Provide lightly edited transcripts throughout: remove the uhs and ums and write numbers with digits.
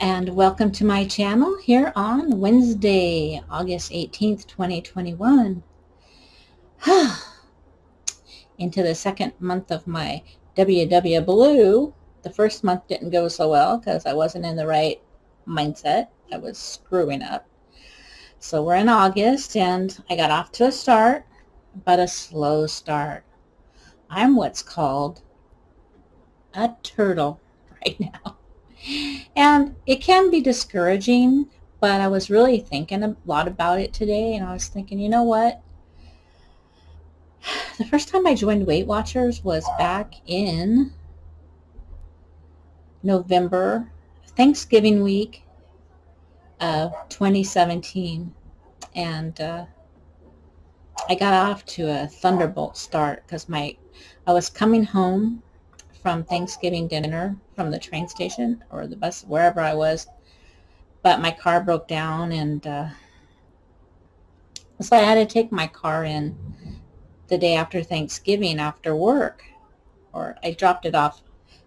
and welcome to my channel here on Wednesday, August 18th, 2021. Into the second month of my WW Blue. The first month didn't go so well because I wasn't in the right mindset. I was screwing up. So we're in August and I got off to a start, but a slow start. I'm what's called a turtle right now. And it can be discouraging, but I was really thinking a lot about it today, and I was thinking, you know what? The first time I joined Weight Watchers was back in November, Thanksgiving week of 2017, and I got off to a thunderbolt start because I was coming home from Thanksgiving dinner from the train station or the bus, wherever I was, but my car broke down, and so I had to take my car in the day after Thanksgiving after work, or I dropped it off.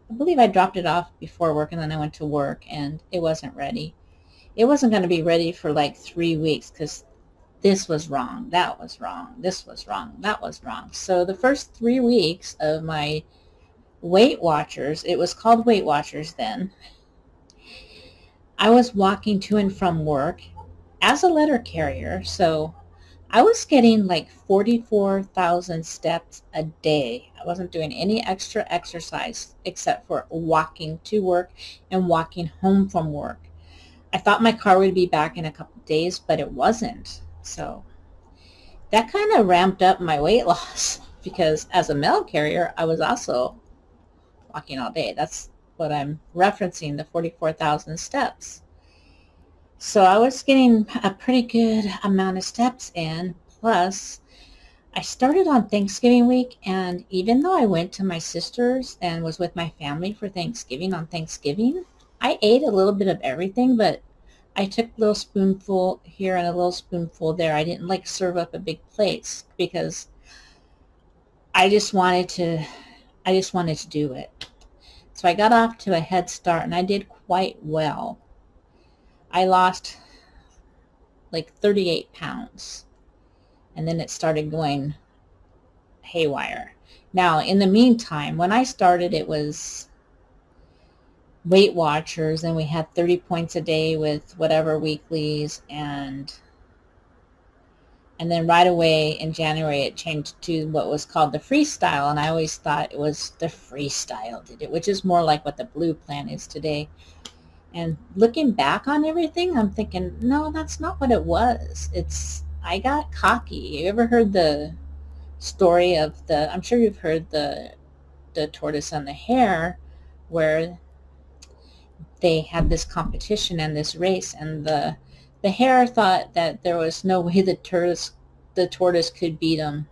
I believe I dropped it off before work, and then I went to work, and it wasn't ready. It wasn't going to be ready for like 3 weeks because this was wrong, that was wrong, this was wrong, that was wrong. So the first 3 weeks of my Weight Watchers, it was called Weight Watchers then, I was walking to and from work as a letter carrier, so I was getting like 44,000 steps a day. I wasn't doing any extra exercise except for walking to work and walking home from work. I thought my car would be back in a couple of days, but it wasn't. So that kind of ramped up my weight loss because as a mail carrier, I was also walking all day. That's what I'm referencing, the 44,000 steps. So I was getting a pretty good amount of steps in. Plus, I started on Thanksgiving week, and even though I went to my sister's and was with my family for Thanksgiving on Thanksgiving, I ate a little bit of everything, but I took a little spoonful here and a little spoonful there. I didn't like serve up a big plate because I just wanted to do it. So I got off to a head start, and I did quite well. I lost like 38 pounds, and then it started going haywire. Now, in the meantime, when I started, it was Weight Watchers, and we had 30 points a day with whatever weeklies, and then right away in January it changed to what was called the Freestyle, and I always thought it was the Freestyle did it, which is more like what the Blue Plan is today. And looking back on everything, I'm thinking, no, that's not what it was. I got cocky. You ever heard the story of I'm sure you've heard the tortoise and the hare, where they had this competition and this race, and the hare thought that there was no way the tortoise could beat him.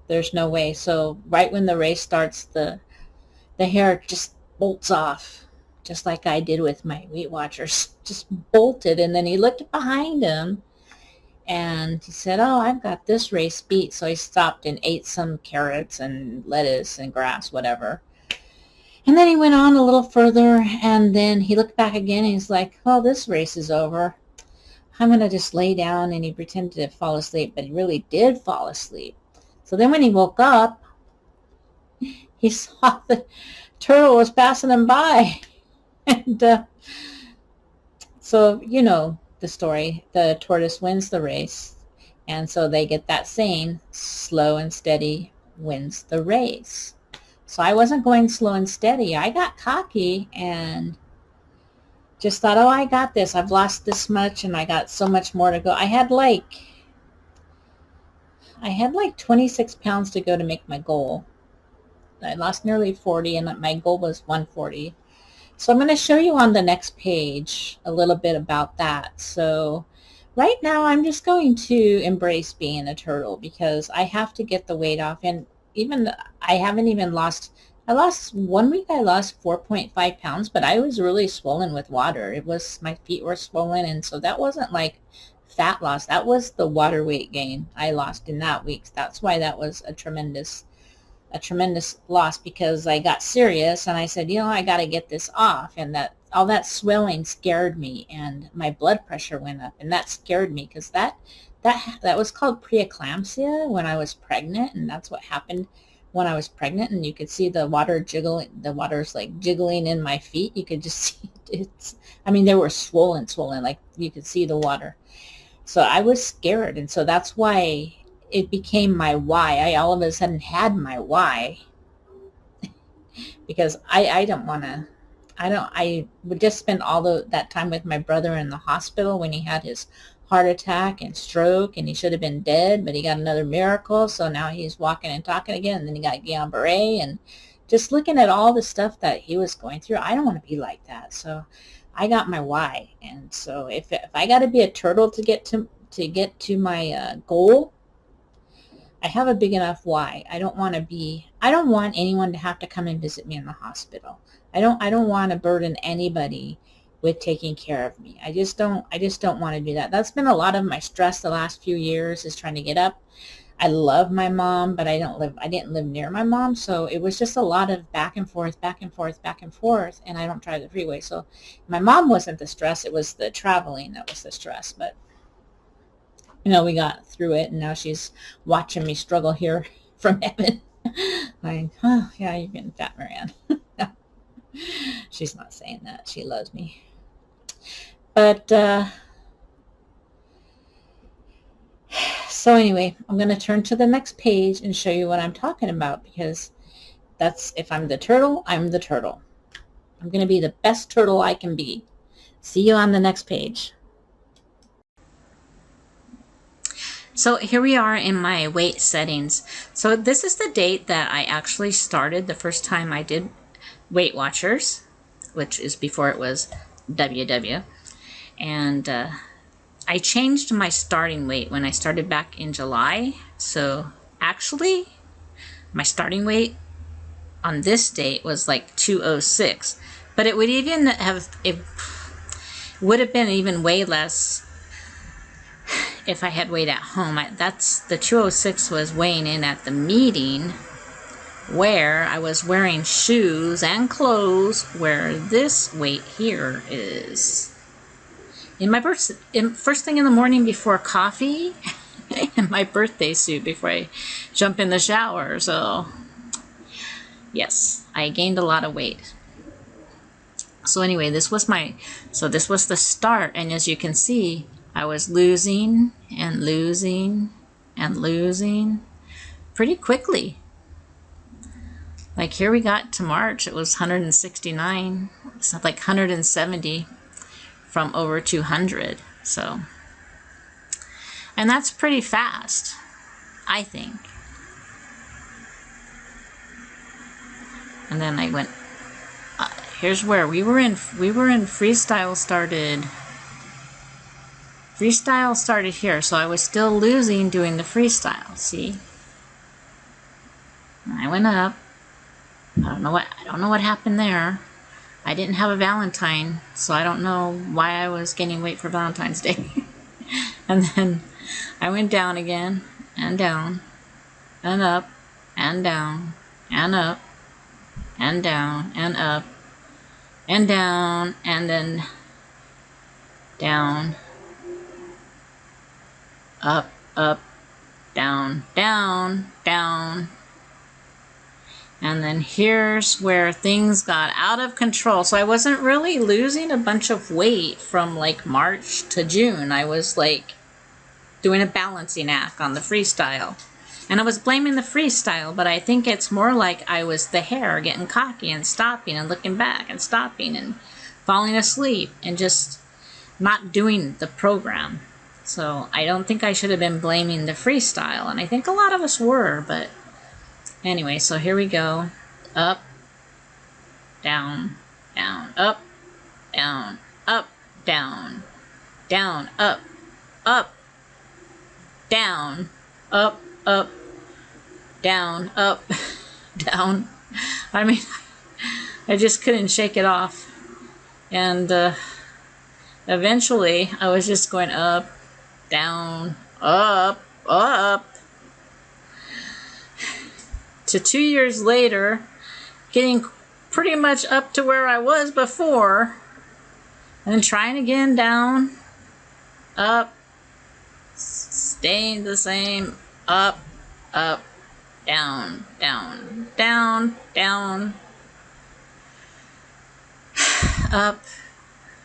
There's no way. So right when the race starts, the hare just bolts off, just like I did with my Weight Watchers, just bolted. And then he looked behind him and he said, oh, I've got this race beat. So he stopped and ate some carrots and lettuce and grass, whatever. And then he went on a little further, and then he looked back again and he's like, well, this race is over. I'm going to just lay down. And he pretended to fall asleep, but he really did fall asleep. So then when he woke up, he saw the turtle was passing him by. And so you know the story. The tortoise wins the race. And so they get that saying, slow and steady wins the race. So I wasn't going slow and steady. I got cocky and just thought, oh, I got this. I've lost this much and I got so much more to go. I had like 26 pounds to go to make my goal. I lost nearly 40, and my goal was 140. So I'm going to show you on the next page a little bit about that. So right now I'm just going to embrace being a turtle because I have to get the weight off. And even I haven't even lost, I lost 1 week, I lost 4.5 pounds, but I was really swollen with water. My feet were swollen, and so that wasn't like fat loss. That was the water weight gain I lost in that week. That's why that was a tremendous a tremendous loss because I got serious and I said, you know, I got to get this off. And that all that swelling scared me and my blood pressure went up, and that scared me because that was called preeclampsia when I was pregnant, and that's what happened when I was pregnant. And you could see the water's like jiggling in my feet. You could just see I mean, they were swollen, like you could see the water. So I was scared, and so that's why it became my why. I all of a sudden had my why because I don't want to. I would just spend that time with my brother in the hospital when he had his heart attack and stroke, and he should have been dead, but he got another miracle. So now he's walking and talking again. And then he got Guillain-Barré, and just looking at all the stuff that he was going through, I don't want to be like that. So I got my why. And so if I got to be a turtle to get to my goal, I have a big enough why. I don't want anyone to have to come and visit me in the hospital. I don't want to burden anybody with taking care of me. I just don't want to do that. That's been a lot of my stress the last few years, is trying to get up. I love my mom, but I didn't live near my mom, so it was just a lot of back and forth, and I don't drive the freeway. So my mom wasn't the stress, it was the traveling that was the stress. But you know, we got through it, and now she's watching me struggle here from heaven. Like, oh, yeah, you're getting fat, Marianne. No, she's not saying that. She loves me. But, so anyway, I'm going to turn to the next page and show you what I'm talking about, because if I'm the turtle, I'm the turtle. I'm going to be the best turtle I can be. See you on the next page. So here we are in my weight settings. So this is the date that I actually started the first time I did Weight Watchers, which is before it was WW. And I changed my starting weight when I started back in July. So actually, my starting weight on this date was like 206. But it would have been even way less if I had weighed at home. The 206 was weighing in at the meeting, where I was wearing shoes and clothes, where this weight here is in my first thing in the morning before coffee, in my birthday suit before I jump in the shower. So yes, I gained a lot of weight. So anyway, this was the start, and as you can see, I was losing and losing and losing pretty quickly. Like here we got to March, it was 169, it's like 170 from over 200. So, and that's pretty fast, I think. And then I went, here's where we were in freestyle started. Freestyle started here, so I was still losing doing the freestyle, see? And I went up. I don't know what happened there. I didn't have a Valentine, so I don't know why I was gaining weight for Valentine's Day. And then I went down again, and down, and up, and down, and up, and down, and up, and down, and then down, up, up, down, down, down. And then here's where things got out of control. So I wasn't really losing a bunch of weight from like March to June. I was like doing a balancing act on the freestyle. And I was blaming the freestyle, but I think it's more like I was the hare getting cocky and stopping and looking back and stopping and falling asleep and just not doing the program. So I don't think I should have been blaming the freestyle, and I think a lot of us were, but anyway, so here we go. Up, down, down, up, down, up, down, down, up, down, up, down, up, down. I mean, I just couldn't shake it off. And eventually, I was just going up, down, up, up. to 2 years later, getting pretty much up to where I was before, and then trying again, down, up, staying the same, up, up, down, down, down, down, up.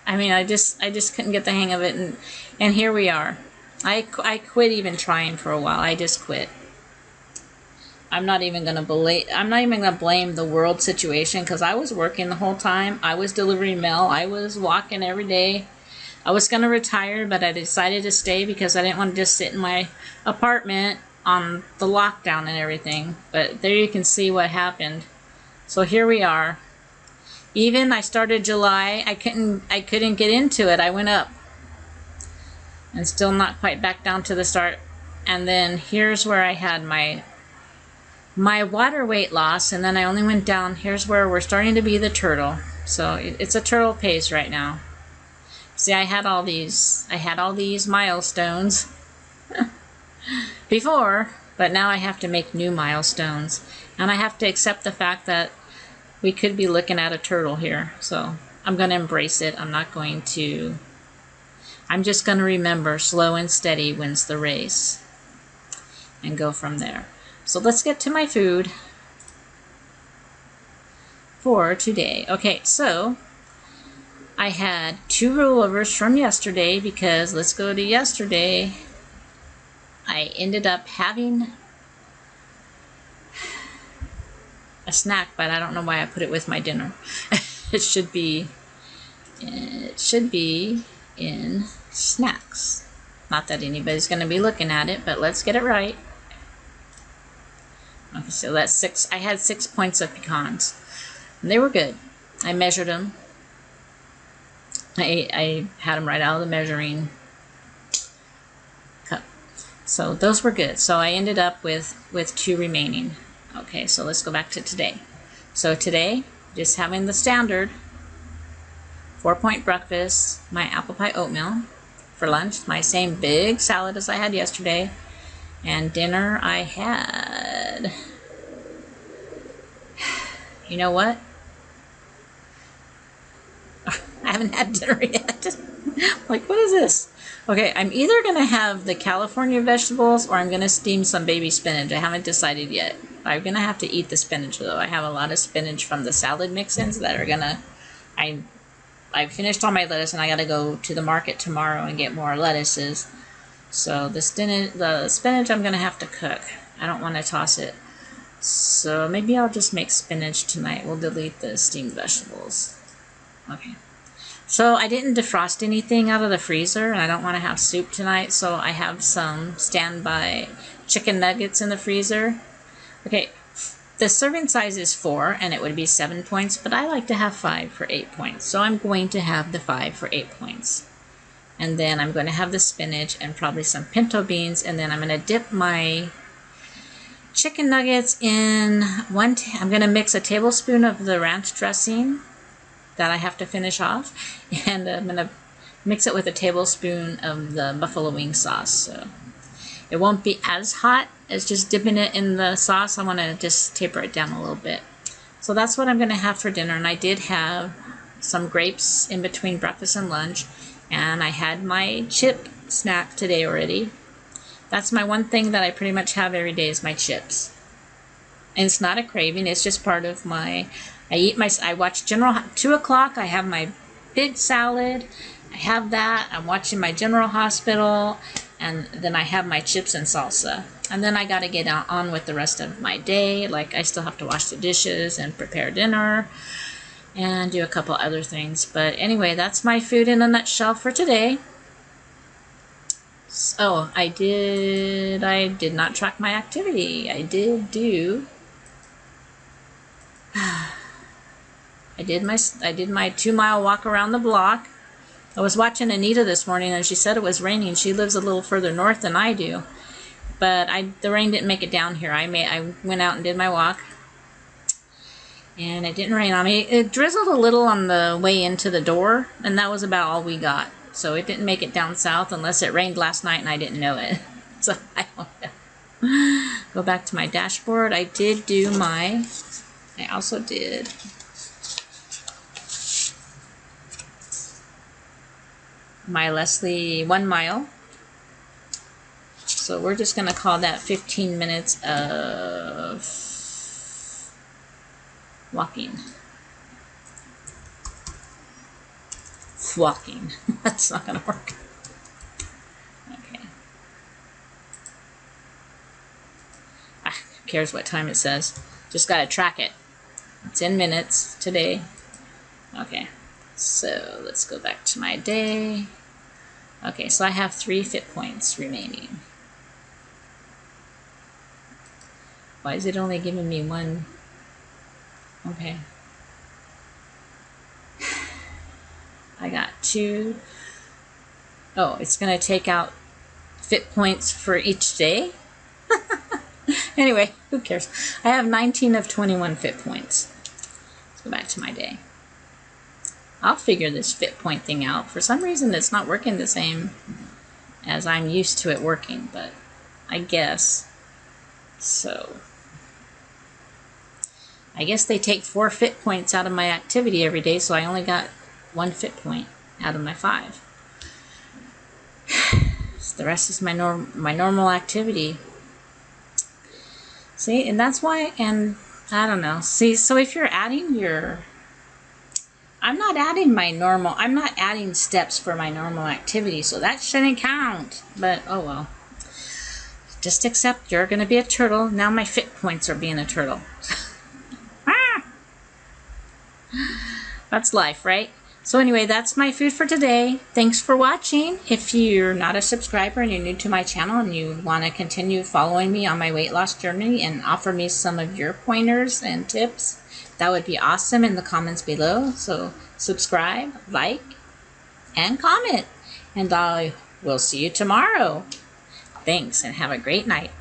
I mean, I just couldn't get the hang of it, and here we are. I quit even trying for a while. I just quit. I'm not even gonna blame the world situation, because I was working the whole time. I was delivering mail. I was walking every day. I was gonna retire, but I decided to stay because I didn't want to just sit in my apartment on the lockdown and everything. But there you can see what happened. So here we are. Even I started July, I couldn't get into it. I went up and still not quite back down to the start. And then here's where I had my water weight loss, and then I only went down. Here's where we're starting to be the turtle. So it's a turtle pace right now. See, I had all these milestones before, but now I have to make new milestones, and I have to accept the fact that we could be looking at a turtle here. So I'm going to embrace it. I'm just going to remember slow and steady wins the race and go from there. So let's get to my food for today. Okay, so I had 2 rollovers from yesterday, because let's go to yesterday. I ended up having a snack, but I don't know why I put it with my dinner. It should be in snacks. Not that anybody's going to be looking at it, but let's get it right. Okay, so that's 6. I had 6 points of pecans. And they were good. I measured them. I had them right out of the measuring cup. So those were good. So I ended up with 2 remaining. Okay, so let's go back to today. So today, just having the standard 4-point breakfast, my apple pie oatmeal. For lunch, my same big salad as I had yesterday. And dinner, I had, you know what? I haven't had dinner yet. Like, what is this? Okay, I'm either going to have the California vegetables, or I'm going to steam some baby spinach. I haven't decided yet. I'm going to have to eat the spinach, though. I have a lot of spinach from the salad mix-ins that are going to, I finished all my lettuce, and I got to go to the market tomorrow and get more lettuces. So the spinach I'm going to have to cook. I don't want to toss it. So maybe I'll just make spinach tonight. We'll delete the steamed vegetables. Okay. So I didn't defrost anything out of the freezer, and I don't want to have soup tonight, so I have some standby chicken nuggets in the freezer. Okay, the serving size is 4, and it would be 7 points, but I like to have 5 for 8 points. So I'm going to have the 5 for 8 points. And then I'm going to have the spinach and probably some pinto beans, and then I'm going to dip my chicken nuggets in I'm going to mix a tablespoon of the ranch dressing that I have to finish off, and I'm going to mix it with a tablespoon of the buffalo wing sauce. So it won't be as hot as just dipping it in the sauce. I want to just taper it down a little bit. So that's what I'm going to have for dinner, and I did have some grapes in between breakfast and lunch, and I had my chip snack today already. That's my one thing that I pretty much have every day is my chips. And it's not a craving, it's just part of my, I watch 2 o'clock, I have my big salad, I have that, I'm watching my General Hospital, and then I have my chips and salsa. And then I gotta get on with the rest of my day, like I still have to wash the dishes and prepare dinner, and do a couple other things. But anyway, that's my food in a nutshell for today. So I did not track my activity. I did my 2-mile walk around the block. I was watching Anita this morning, and she said it was raining. She lives a little further north than I do, but the rain didn't make it down here. I went out and did my walk, and it didn't rain on me. It drizzled a little on the way into the door, and that was about all we got. So it didn't make it down south unless it rained last night and I didn't know it. So I don't know. go back to my dashboard. I also did my Leslie 1 mile. So we're just going to call that 15 minutes of walking. That's not going to work. Okay. Who cares what time it says? Just got to track it. It's in minutes today. Okay. So let's go back to my day. Okay, so I have 3 fit points remaining. Why is it only giving me 1? Okay. I got 2. Oh, it's going to take out fit points for each day? Anyway, who cares? I have 19 of 21 fit points. Let's go back to my day. I'll figure this fit point thing out. For some reason, it's not working the same as I'm used to it working, but I guess. So, I guess they take 4 fit points out of my activity every day, so I only got 1 fit point out of my 5. So the rest is my normal activity. See, and that's why, and I don't know. See, so if you're adding I'm not adding steps for my normal activity, so that shouldn't count. But, oh well. Just accept you're going to be a turtle. Now my fit points are being a turtle. That's life, right? So anyway, that's my food for today. Thanks for watching. If you're not a subscriber and you're new to my channel and you want to continue following me on my weight loss journey and offer me some of your pointers and tips, that would be awesome in the comments below. So subscribe, like, and comment. And I will see you tomorrow. Thanks and have a great night.